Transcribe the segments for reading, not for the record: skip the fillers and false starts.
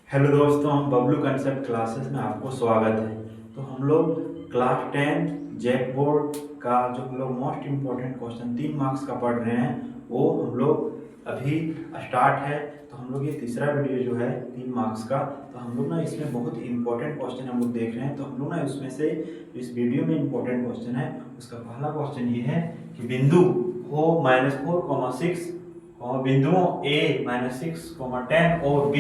Hello दोस्तों, हम Bablu concept classes में आपको स्वागत है। तो हम लोग क्लास 10 जैक बोर्ड का जो हम लोग मोस्ट इम्पोर्टेंट क्वेश्चन 3 मार्क्स का पढ़ रहे हैं वो हम लोग अभी स्टार्ट है। तो हम लोग ये तीसरा वीडियो जो है 3 मार्क्स का, तो हम लोग ना इसमें बहुत इंपॉर्टेंट क्वेश्चन हम लोग देख रहे हैं। तो हम लोग ना उसमें से इस वीडियो में इंपॉर्टेंट क्वेश्चन है, उसका पहला क्वेश्चन ये है कि बिंदु हो -4,6 और बिंदुओं A -6, 10 और B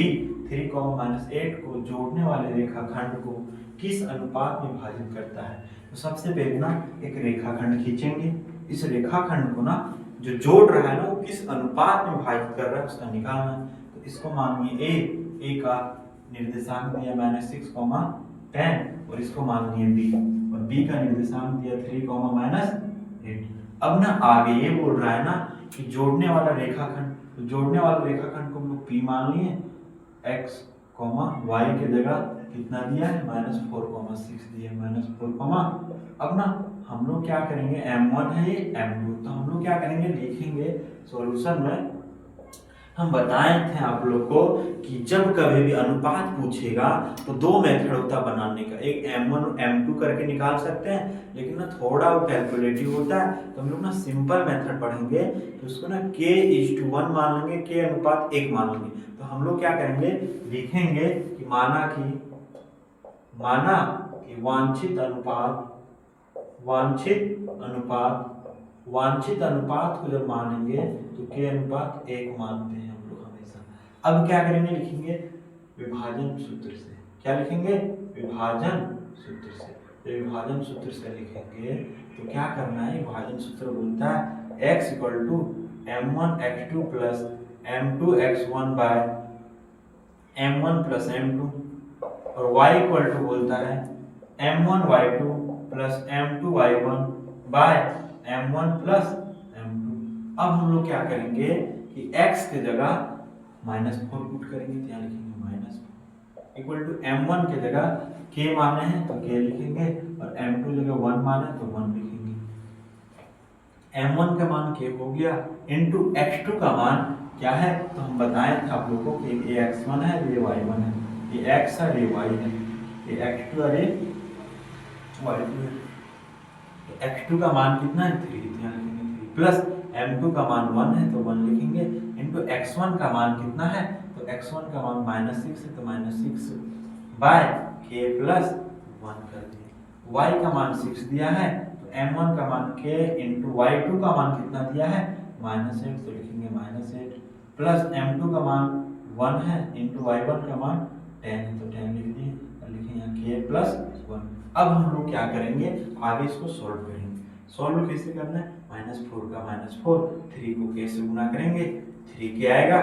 3, -8 को जोड़ने वाले रेखाखंड को किस अनुपात में विभाजित करता है। तो सबसे पहले ना एक रेखाखंड खींचेंगे। इस रेखाखंड को ना जो जोड़ रहा है ना वो किस अनुपात में विभाजित कर रहा है उसका निकालना है। तो इसको मानिए ए का निर्देशांक दिया -6, 10 और इसको मानिए B और B का निर्देशांक दिया 3, -8। अब ना आगे ये बोल रहा है ना कि जोड़ने वाला रेखाखंड, तो जोड़ने वाला रेखाखंड को हम लोग P मान लिए, x, y के जगह कितना दिया है -4,6 दिया है -4, अब ना हम लोग क्या करेंगे m1 है ये m2, तो हम लोग क्या करेंगे लिखेंगे सॉल्यूशन में। हम बताए थे आप लोग को कि जब कभी भी अनुपात पूछेगा तो दो मेथड होता है बनाने का, एक m1 और m2 करके निकाल सकते हैं, लेकिन ना थोड़ा वो कैलकुलेटिव होता है। तो हम लोग ना सिंपल मेथड पढ़ेंगे, तो उसको ना k:1 मान लेंगे, k:1 मान लेंगे। तो हम लोग क्या करेंगे लिखेंगे कि माना कि वांछित अनुपात को जब मानेंगे तो k:1 मानते हैं हम लोग हमेशा। अब क्या करेंगे लिखेंगे विभाजन सूत्र से। क्या लिखेंगे विभाजन सूत्र से। तो विभाजन सूत्र से लिखेंगे तो क्या करना है, विभाजन सूत्र बोलता है x = m1x2 + m2x1 / m1 + m2 और y बोलता है m1y2 + m2y1 / m1 + m2। अब हम लोग क्या करेंगे कि x के जगह -4 पुट करेंगे, तो यहाँ लिखेंगे -4 = m1 के जगह k माने हैं तो k लिखेंगे और m2 जगह 1 माने तो 1 लिखेंगे। m1 का मान k हो गया इंटू x2 का मान क्या है, तो हम बताएं थे आप लोगों को कि ये x1 है ये y1 है, ये x है ये y है, ये x2 और ये y2 है। तो x2 का मान कितना है 3, यहाँ लिखेंगे 3 प्लस m2 का मान 1 है तो 1 लिखेंगे इंटू x1 का मान कितना है, तो x1 का मान -6 है तो -6 बाय k + 1 कर दिए। y का मान 6 दिया है तो m1 का मान k इंटू y2 का मान कितना दिया है -8 तो लिखेंगे -8 प्लस m2 का मान 1 है इंटू y1 का मान 10 है तो 10 लिख दिए और लिखेंगे यहाँ k + 1। अब हम लोग क्या करेंगे आगे इसको सॉल्व करेंगे। सॉल्व कैसे करना है, -4 का -4, 3 को k से गुना करेंगे 3k आएगा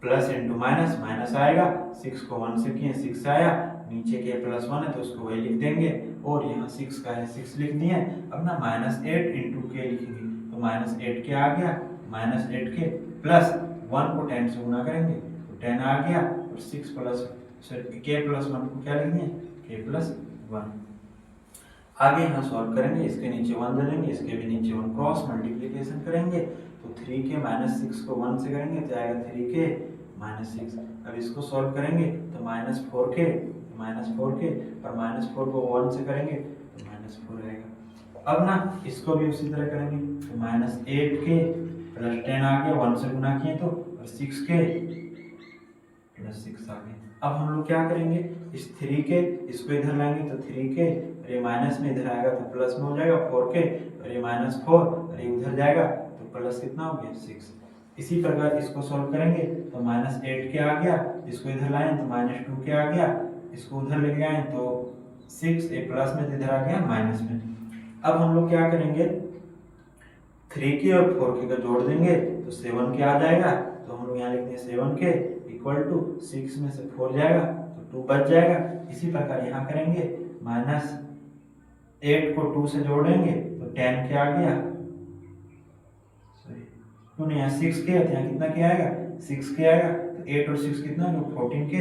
प्लस इंटू माइनस माइनस आएगा, 6 को 1 से किए 6 आया, नीचे के +1 है तो उसको वही लिख देंगे और यहाँ 6 का है 6 लिख दिए। अब ना -8 इंटू के लिखेंगे तो -8k आ गया, -8k प्लस 1 को 10 से गुना करेंगे तो 10 आ गया और 6 प्लस k + 1 को क्या लिखेंगे k + 1। आगे यहाँ सॉल्व करेंगे, इसके नीचे 1 दे देंगे, इसके भी नीचे 1, क्रॉस मल्टीप्लिकेशन करेंगे तो 3k -6 को 1 से करेंगे तो आएगा 3k -6। अब इसको सॉल्व करेंगे तो -4k और -4 को 1 से करेंगे तो -4 आएगा। अब ना इसको भी उसी तरह करेंगे तो -8k + 10 आ गया, 1 से गुना किए तो, और 6k + 6 आ गया। अब हम लोग क्या करेंगे इस 3k इसको इधर लाएंगे तो 3k और ये माइनस में इधर आएगा तो प्लस में हो जाएगा 4k और ये -4 और ये उधर जाएगा तो प्लस कितना हो गया 6। इसी प्रकार इसको सॉल्व करेंगे तो -8k आ गया, इसको इधर लाएं तो -2k आ गया, इसको उधर लेके आए तो 6 ए प्लस में इधर आ गया माइनस में। अब हम लोग क्या करेंगे 3k और 4k का जोड़ देंगे तो 7k आ जाएगा, तो हम लोग यहाँ लिखते हैं 7k = 6 में से 4 जाएगा तो 2 बच जाएगा। इसी प्रकार यहाँ करेंगे -8 को 2 से जोड़ेंगे तो 10k आ गया, तो यहाँ 6k है तो यहाँ कितना k आएगा 6k आएगा, तो 8 और 6 कितना है 14k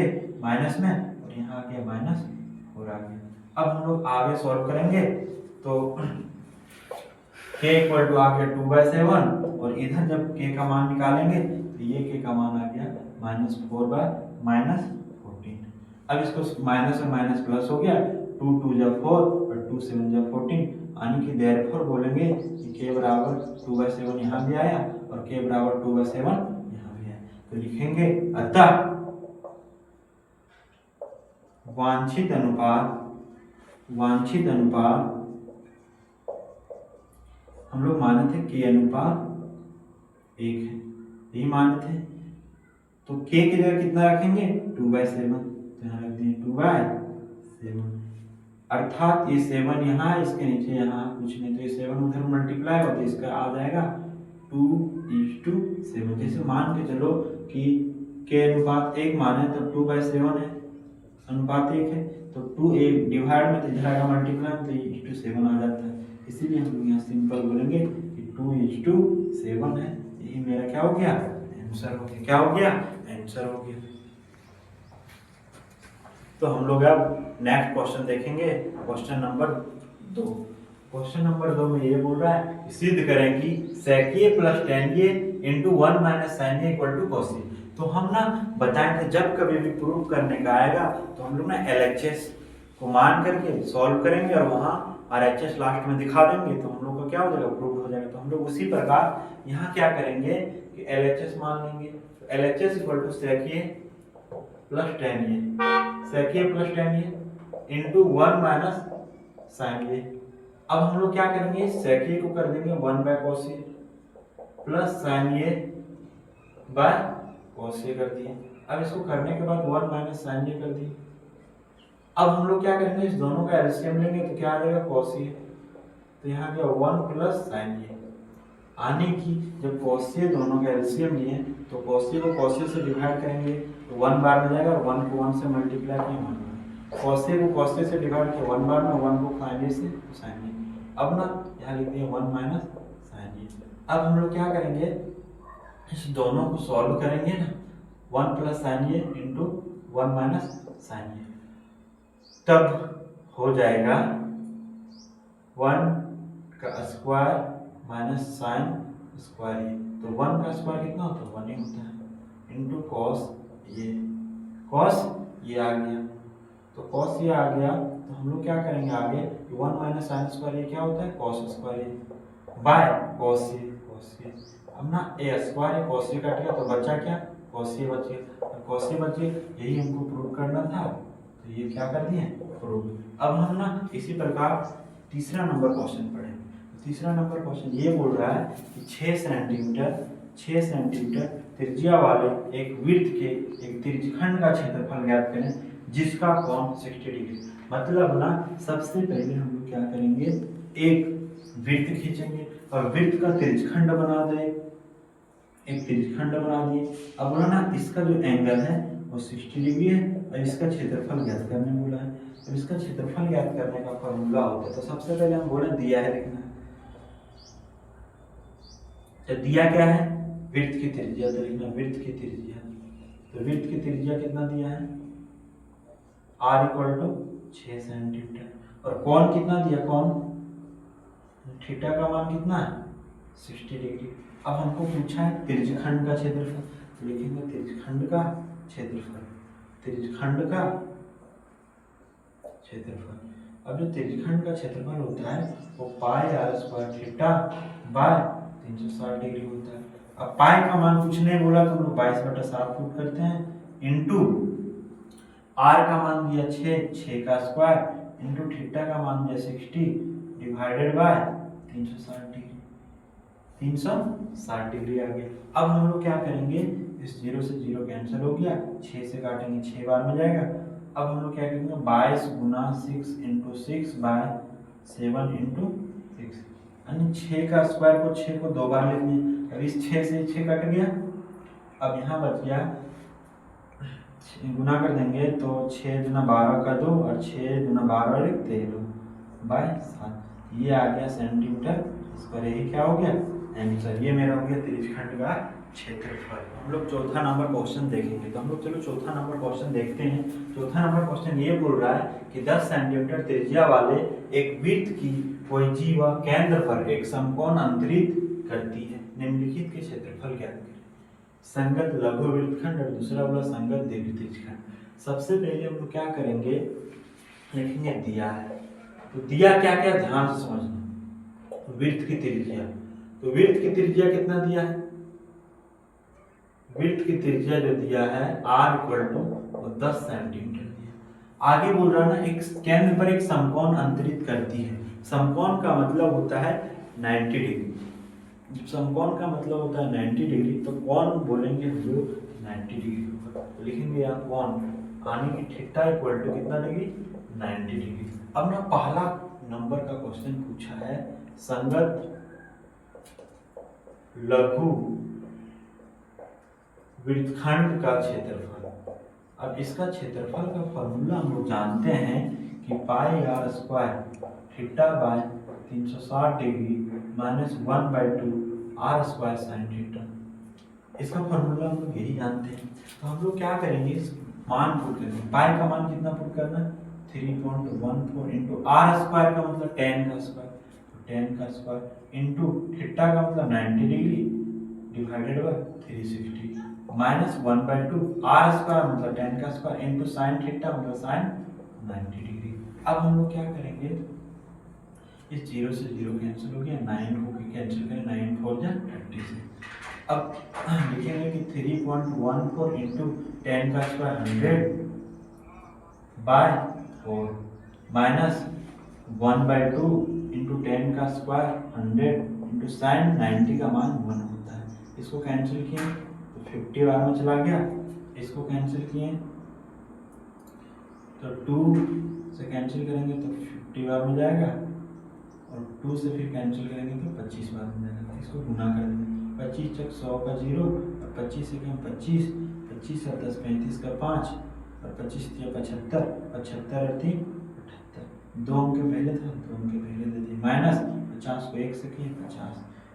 माइनस में और यहाँ आ गया -4 आ गया। अब हम लोग आगे सॉल्व करेंगे तो k = आ गया 2/7 और इधर जब k का मान निकालेंगे तो ये k का मान आ गया -4/4 14। अब इसको माइनस और माइनस प्लस हो गया, 2 2 जा 4 और 2 7 जा 14, यानी कि देयरफॉर बोलेंगे कि k बराबर 2/7 यहाँ भी आया और k बराबर 2/7 यहाँ भी आया। तो लिखेंगे अतः वांछित अनुपात हम लोग माने थे k अनुपात 1 है, यही माने थे। तो k की जगह कितना रखेंगे 2/7, तो यहाँ रख दिए 2/7, अर्थात ये 7 यहाँ है, इसके नीचे यहाँ कुछ नहीं, तो ये 7 उधर मल्टीप्लाई होता है, इसका आ जाएगा 2:7। जैसे मान के चलो कि k अनुपात 1 माने तो 2/7 है, अनुपात 1 है, तो 2 1 डिवाइड में तो इधर आएगा मल्टीप्लाई, तो 1:7 आ जाता है। इसीलिए हम लोग यहाँ सिंपल बोलेंगे कि 2:7 है। यही मेरा क्या हो गया आंसर हो गया। क्या हो गया आंसर हो गया। तो हम लोग अब नेक्स्ट क्वेश्चन देखेंगे, क्वेश्चन नंबर 2। क्वेश्चन नंबर 2 में ये बोल रहा है कि सिद्ध करें कि sec a plus tan a into 1 minus sin a equal to cos a। तो हम ना बताएंगे जब कभी भी प्रूव करने का आएगा तो हम लोग ना LHS को मान करके सॉल्व करेंगे और वहाँ RHS लास्ट में दिखा देंगे, तो हम लोग का क्या हो जाएगा प्रूव हो जाएगा। तो हम लोग उसी प्रकार यहाँ क्या करेंगे कि LHS मान लेंगे। तो LHS equal to sec a plus tan a, sec a plus tan a into 1 minus sin a। अब हम लोग क्या करेंगे sec a को कर देंगे 1/cos a plus sin a by cos a कर दिए। अब इसको करने के बाद 1 माइनस sin a कर दिए। अब हम लोग क्या करेंगे इस दोनों का एलसीएम लेंगे तो क्या आ जाएगा cos a, तो यहाँ गया 1 प्लस sin a, आने की जब cos a दोनों का एलसीएम लिए तो cos a को cos a से डिवाइड करेंगे तो 1 बार में जाएगा, 1 को 1 से मल्टीप्लाई किया 1 बार, cos a को cos a से डिवाइड किया 1 बार में, 1 को sin a से sin a। अब ना यहाँ लिखते हैं 1 माइनस sin a। अब हम लोग क्या करेंगे इस दोनों को सॉल्व करेंगे ना, 1 plus sin a into 1 minus sin a, तब हो जाएगा 1 का स्क्वायर माइनस साइन स्क्वायर ए, तो 1 का स्क्वायर कितना होता है 1 ही होता है, इंटू कॉस ये आ गया। तो कॉस ये आ गया तो हम लोग क्या करेंगे आगे 1 माइनस साइन स्क्वायर ये क्या होता है cos square A by cos A. अब ना ए स्क्वायर है कॉस ए कट गया तो बचा क्या कॉस ए बच गया, कॉस ए बच गया, यही हमको प्रूव करना था, तो ये क्या कर दिए प्रूव। अब हम ना इसी प्रकार तीसरा नंबर क्वेश्चन पढ़ेंगे। तीसरा नंबर क्वेश्चन ये बोल रहा है कि 6 सेंटीमीटर त्रिज्या वाले एक वृत्त के एक त्रिज्यखंड का क्षेत्रफल ज्ञात करें जिसका कोण 60 डिग्री। मतलब ना सबसे पहले हम लोग क्या करेंगे एक वृत्त खींचेंगे और वृत्त का त्रिज्यखंड बना दे, एक त्रिज्यखंड बना दिए। अब बोला ना इसका जो एंगल है वो 60 डिग्री है और इसका क्षेत्रफल ज्ञात करने बोला है। तो इसका क्षेत्रफल ज्ञात करने का फॉर्मूला होता है, तो सबसे पहले हम बोले दिया है लिखना है, तो दिया क्या है वृत्त की त्रिज्या, तो लिखना वृत्त की त्रिज्या। तो वृत्त की त्रिज्या कितना दिया है r इक्वल टू 6 सेंटीमीटर और कोण कितना दिया कोण थीटा का मान कितना है 60 डिग्री। अब हमको पूछा है त्रिज्यखंड का क्षेत्रफल, तो लिखेंगे त्रिज्यखंड का क्षेत्रफल, त्रिज्यखंड का क्षेत्रफल। अब जो त्रिज्यखंड का क्षेत्रफल होता है वो पाई r square theta by 360 degree होता है। अब पाई का मान कुछ नहीं बोला तो हम लोग 22/7 पुट करते हैं इंटू r का मान दिया 6 का स्क्वायर इंटू थीटा का मान दिया 60 डिवाइडेड बाय 360 डिग्री, 360 डिग्री आ गया। अब हम लोग क्या करेंगे इस 0 से 0 कैंसिल हो गया, 6 से काटेंगे 6 बार में जाएगा। अब हम लोग क्या करेंगे 22 गुना 6 इंटू 6 बाय 7 इंटू 6, यानी 6 का स्क्वायर को 6 को 2 बार लिखने। अब इस 6 से 6 कट गया, अब यहाँ बच गया गुना कर देंगे तो 6 दूना 12 का 2 और 6 दूना 12 और 13 बाय 7, ये आ गया सेंटीमीटर स्क्वायर। यही क्या हो गया आंसर, ये मेरा हो गया त्रिज्यखंड का क्षेत्रफल। हम लोग चौथा नंबर क्वेश्चन देखेंगे, तो हम लोग चलो चौथा नंबर क्वेश्चन देखते हैं। चौथा नंबर क्वेश्चन ये बोल रहा है कि 10 सेंटीमीटर त्रिज्या वाले एक वृत्त की परिधि व केंद्र पर एक समकोण अंतरित करती है, निम्नलिखित के क्षेत्रफल ज्ञात करें। संगत लघु वृत्तखंड और दूसरा बोला संगत दीर्घ त्रिज्यखंड। सबसे पहले हम लोग क्या करेंगे, लिखेंगे दिया है। तो दिया क्या क्या ध्यान से समझना। वृत्त की त्रिज्या, तो वृत्त की त्रिज्या कितना दिया है, वृत्त की त्रिज्या जो दिया है r = 10 सेंटीमीटर दिया। आगे बोल रहा ना, एक केंद्र पर एक समकोण अंतरित करती है। समकोण का मतलब होता है 90 डिग्री। जब समकोण का मतलब होता है 90 डिग्री, तो कोण बोलेंगे हम लोग 90 डिग्री होगा। तो लिखेंगे यहाँ कोण आने की थीटा = कितना डिग्री, 90 डिग्री। अब ना पहला नंबर का क्वेश्चन पूछा है, संगत लघु वृत्तखंड का क्षेत्रफल। अब इसका क्षेत्रफल का फॉर्मूला हम लोग जानते हैं कि πr² theta by 360 degree -1/2 r² sin theta. इसका फॉर्मूला हम लोग यही जानते हैं। तो हम लोग क्या करेंगे, इस मान पुट करेंगे। पाई का मान कितना पुट करना है, 3.14 इंटू r² का मतलब 10 का स्क्वायर, तो 10 का स्क्वायर इंटू थीटा का मतलब 90 डिग्री डिवाइडेड बाय 360 -1/2 r² मतलब 10 का स्क्वायर इंटू साइन थीटा मतलब साइन 90 डिग्री। अब हम लोग क्या करेंगे, इस 0 से 0 कैंसिल हो गया, 9 को भी कैंसिल करें, 9 4 जा 30 से। अब लिखेंगे कि 3.14 इंटू 10 का स्क्वायर 100 बाय 4 माइनस 1/2 इंटू 10 का स्क्वायर 100 इंटू साइन 90 का मान 1 होता है। इसको कैंसिल किए तो 50 बार में चला गया, इसको कैंसिल किए तो 2 से कैंसिल करेंगे तो 50 बार में जाएगा, और 2 से फिर कैंसिल करेंगे तो 25 बार में जाएगा। इसको गुना कर देंगे, 25 चक 100 का 0 और 25 से कम 25, 25 और 10 35 का 5 और 25 या 75, 75 और 3 78, 2 अंक पहले था 2 अंक पहले दे दिए, माइनस 50 को 1 से किए 50।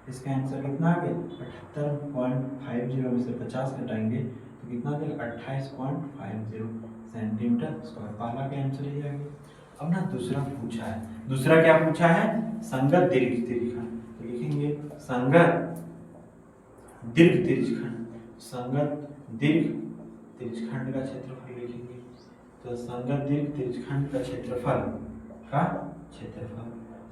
इसका आंसर कितना आ गया, 78.50 में से 50 घटाएंगे तो कितना आ जाएगा, 28.50 सेंटीमीटर स्क्वायर। पहला का आंसर ये आ गया। अब ना दूसरा पूछा है, दूसरा क्या पूछा है, संगत दीर्घ त्रिज्यखंड। तो लिखेंगे संगत दीर्घ त्रिज्यखंड, संगत दीर्घ त्रिज्यखंड का क्षेत्रफल लिखेंगे। तो संगत दीर्घ त्रिज्यखंड का क्षेत्रफल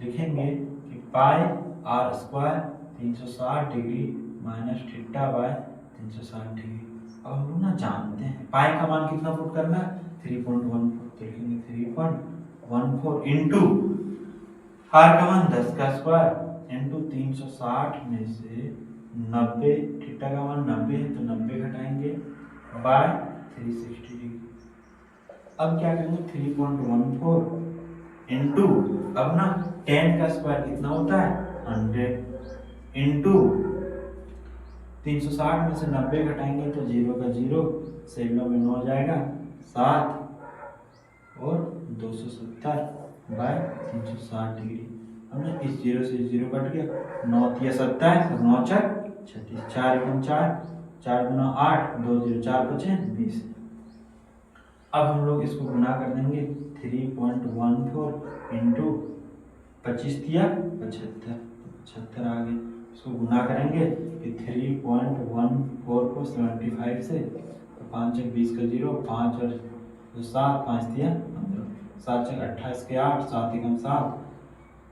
लिखेंगे कि πr² 360 degree minus theta by 360 degree. अब हम लोग ना जानते हैं पाई का मान कितना पुट करना है, 3.14, तो लिखेंगे 3.14 इंटू r का मान 10 का स्क्वायर इंटू 360 में से 90, थीटा का मान 90 है तो 90 घटाएंगे बाय 360 डिग्री। अब क्या करेंगे, 3.14 इंटू, अब ना 10 का स्क्वायर कितना होता है 100 इंटू 360 में से 90 घटाएंगे तो 0 का 0, 7 में 9 जाएगा 7 और 270 बाय 360 डिग्री। हमने इस 0 से 0 कट गया, 9 या 27, 9 4 36, 4 4 4 गुना 8, 2 0 4 बचे 20। अब हम लोग इसको गुना कर देंगे, 3.14 इंटू 25 दिया 75, 75 आ गए। इसको गुना करेंगे कि 3.14 को 75 से, तो 5 1 20 का 0, 5 और 7, 5 दिया 15, 7 6 28 के 8, 7 1 7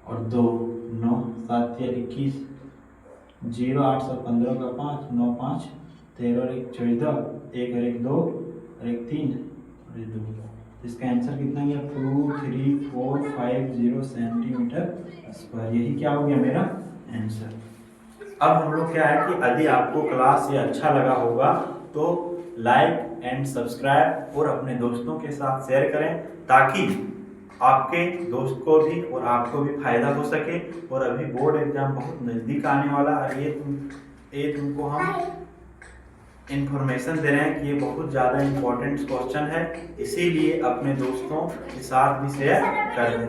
और 2 9, 7 या 21, 0 8 7 15 का 5, 9 5 13 और 1 14, 1 और 1 2 और 1 3 और 1 2। इसका आंसर कितना गया, 23450 सेंटीमीटर स्क्वायर। यही क्या हो गया मेरा आंसर। अब हम लोग क्या है कि यदि आपको क्लास ये अच्छा लगा होगा तो लाइक एंड सब्सक्राइब और अपने दोस्तों के साथ शेयर करें, ताकि आपके दोस्त को भी और आपको भी फायदा हो सके। और अभी बोर्ड एग्जाम बहुत नज़दीक आने वाला है, ये तुमको हम इंफॉर्मेशन दे रहे हैं कि ये बहुत ज़्यादा इम्पोर्टेंट क्वेश्चन है, इसीलिए अपने दोस्तों के साथ भी शेयर कर दें।